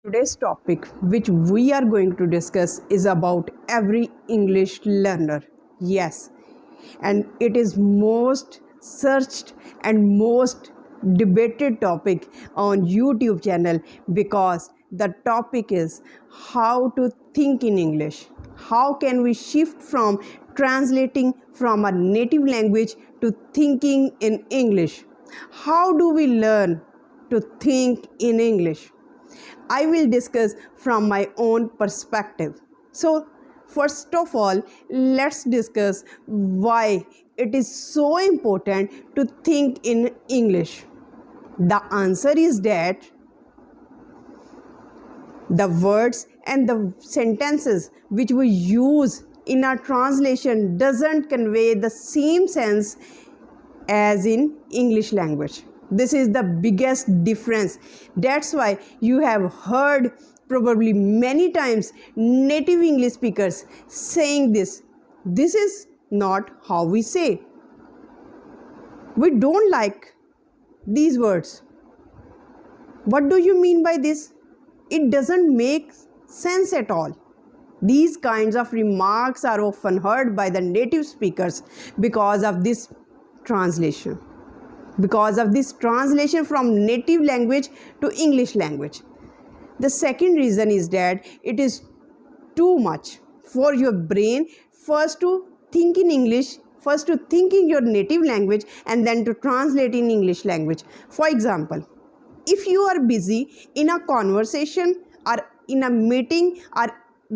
Today's topic, which we are going to discuss, is about every English learner. Yes, and it is most searched and most debated topic on YouTube channel because the topic is how to think in English. How can we shift from translating from a native language to thinking in English? How do we learn to think in English? I will discuss from my own perspective. So, first of all, let's discuss why it is so important to think in English. The answer is that the words and the sentences which we use in our translation doesn't convey the same sense as in English language. This is the biggest difference. That's why you have heard probably many times native English speakers saying this. This is not how we say. We don't like these words. What do you mean by this? It doesn't make sense at all. These kinds of remarks are often heard by the native speakers because of this translation. Because of this translation from native language to English language. The second reason is that it is too much for your brain first to think in English, first to think in your native language and then to translate in English language. For example, if you are busy in a conversation or in a meeting or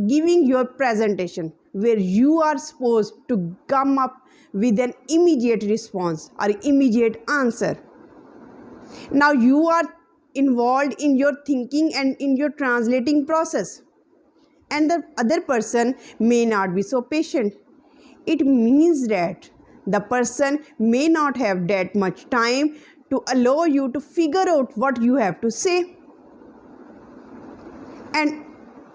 giving your presentation where you are supposed to come up with an immediate response or immediate answer. Now you are involved in your thinking and in your translating process, and the other person may not be so patient. It means that the person may not have that much time to allow you to figure out what you have to say. And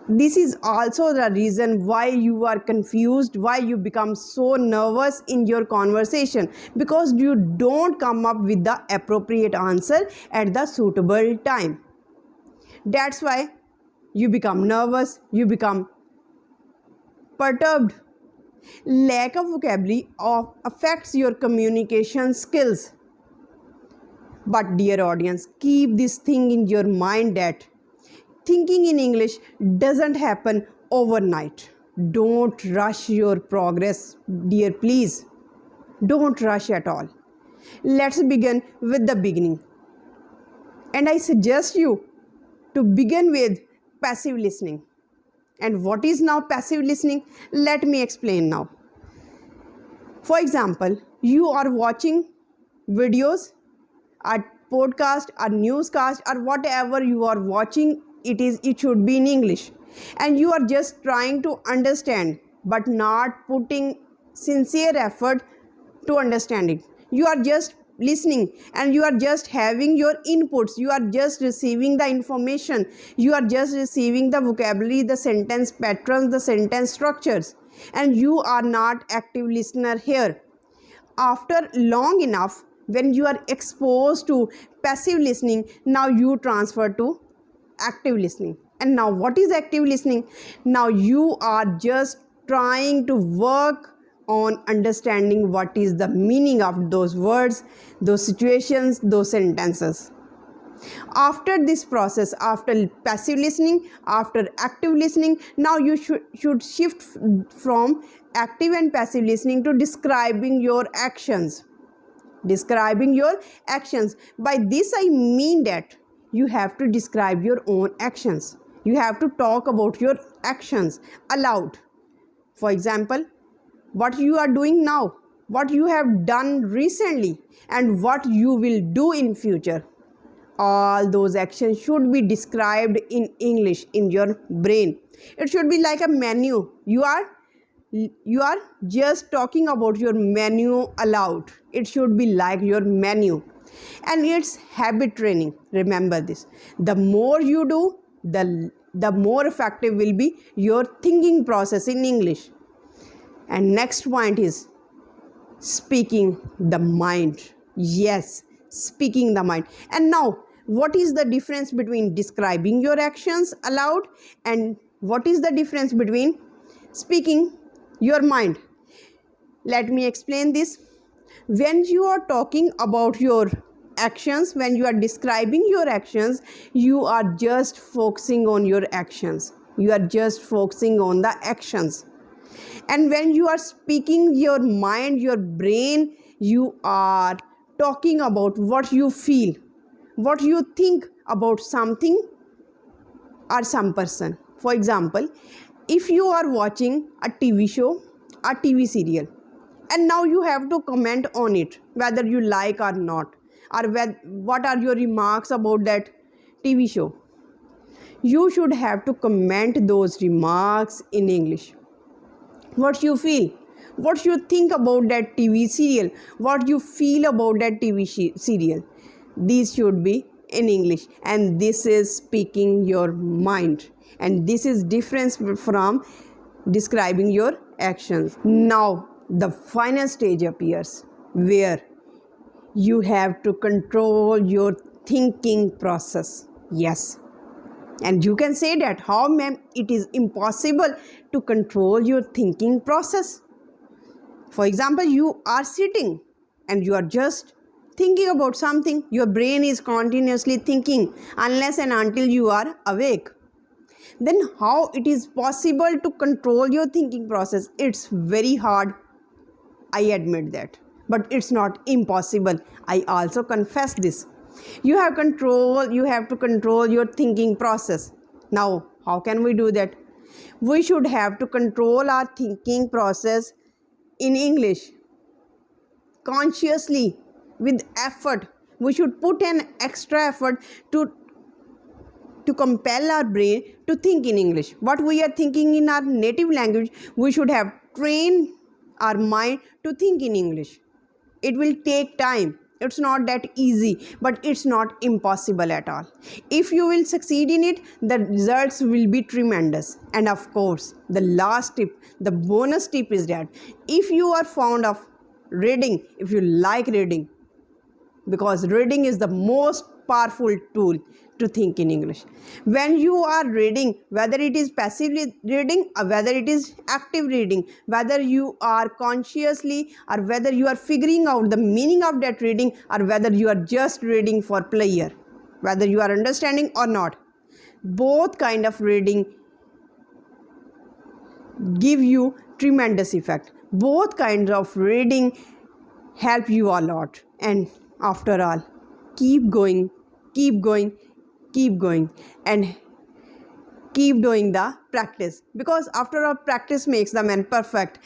this is also the reason why you are confused, why you become so nervous in your conversation, because you don't come up with the appropriate answer at the suitable time. That's why you become nervous, you become perturbed. Lack of vocabulary affects your communication skills. But dear audience, keep this thing in your mind that thinking in English doesn't happen overnight. Don't rush your progress, dear, please. Don't rush at all. Let's begin with the beginning. And I suggest you to begin with passive listening. And what is now passive listening? Let me explain now. For example, you are watching videos, a podcast, a newscast, or whatever you are watching. It should be in English, and you are just trying to understand but not putting sincere effort to understand it. You are just listening and you are just having your inputs, you are just receiving the information, you are just receiving the vocabulary, the sentence patterns, the sentence structures, and you are not active listener here. After long enough, when you are exposed to passive listening, now you transfer to active listening. And now what is active listening? Now you are just trying to work on understanding what is the meaning of those words, those situations, those sentences. After this process, after passive listening, after active listening, now you should shift from active and passive listening to describing your actions. Describing your actions. By this I mean that you have to describe your own actions. You have to talk about your actions aloud. For example, what you are doing now, what you have done recently, and what you will do in future. All those actions should be described in English in your brain. It should be like a menu. You are just talking about your menu aloud. It should be like your menu. And it's habit training. Remember this. The more you do, the more effective will be your thinking process in English. And next point is speaking the mind. Yes, speaking the mind. And now what is the difference between describing your actions aloud and what is the difference between speaking your mind. Let me explain this. When you are talking about your actions, when you are describing your actions, you are just focusing on your actions. You are just focusing on the actions. And when you are speaking your mind, your brain, you are talking about what you feel, what you think about something or some person. For example, if you are watching a TV show, a TV serial, and now you have to comment on it, whether you like or not, or what are your remarks about that TV show. You should have to comment those remarks in English. What you feel, what you think about that TV serial, what you feel about that TV serial. These should be in English, and this is speaking your mind, and this is difference from describing your actions. Now the final stage appears where you have to control your thinking process. Yes, and you can say that, how ma'am, it is impossible to control your thinking process. For example, you are sitting and you are just thinking about something. Your brain is continuously thinking unless and until you are awake. Then how it is possible to control your thinking process? It's very hard, I admit that, but it's not impossible. I also confess this. You have to control your thinking process. Now how can we do that? We should have to control our thinking process in English consciously, with effort. We should put an extra effort to compel our brain to think in English. What we are thinking in our native language, we should have trained our mind to think in English. It will take time. It's not that easy, but it's not impossible at all. If you will succeed in it, the results will be tremendous. And of course, the last tip, the bonus tip is that if you are fond of reading, if you like reading, because reading is the most powerful tool to think in English. When you are reading, whether it is passively reading or whether it is active reading, whether you are consciously or whether you are figuring out the meaning of that reading, or whether you are just reading for pleasure, whether you are understanding or not, both kind of reading give you tremendous effect. Both kinds of reading help you a lot. And after all, keep going, and keep doing the practice, because after all, practice makes the man perfect.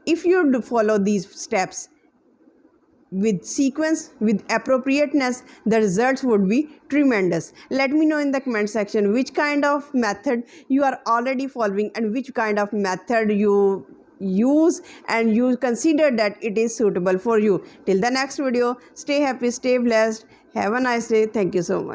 If you do follow these steps with sequence, with appropriateness, the results would be tremendous. Let me know in the comment section which kind of method you are already following and which kind of method you use and you consider that it is suitable for you. Till the next video, stay happy, stay blessed, have a nice day. Thank you so much.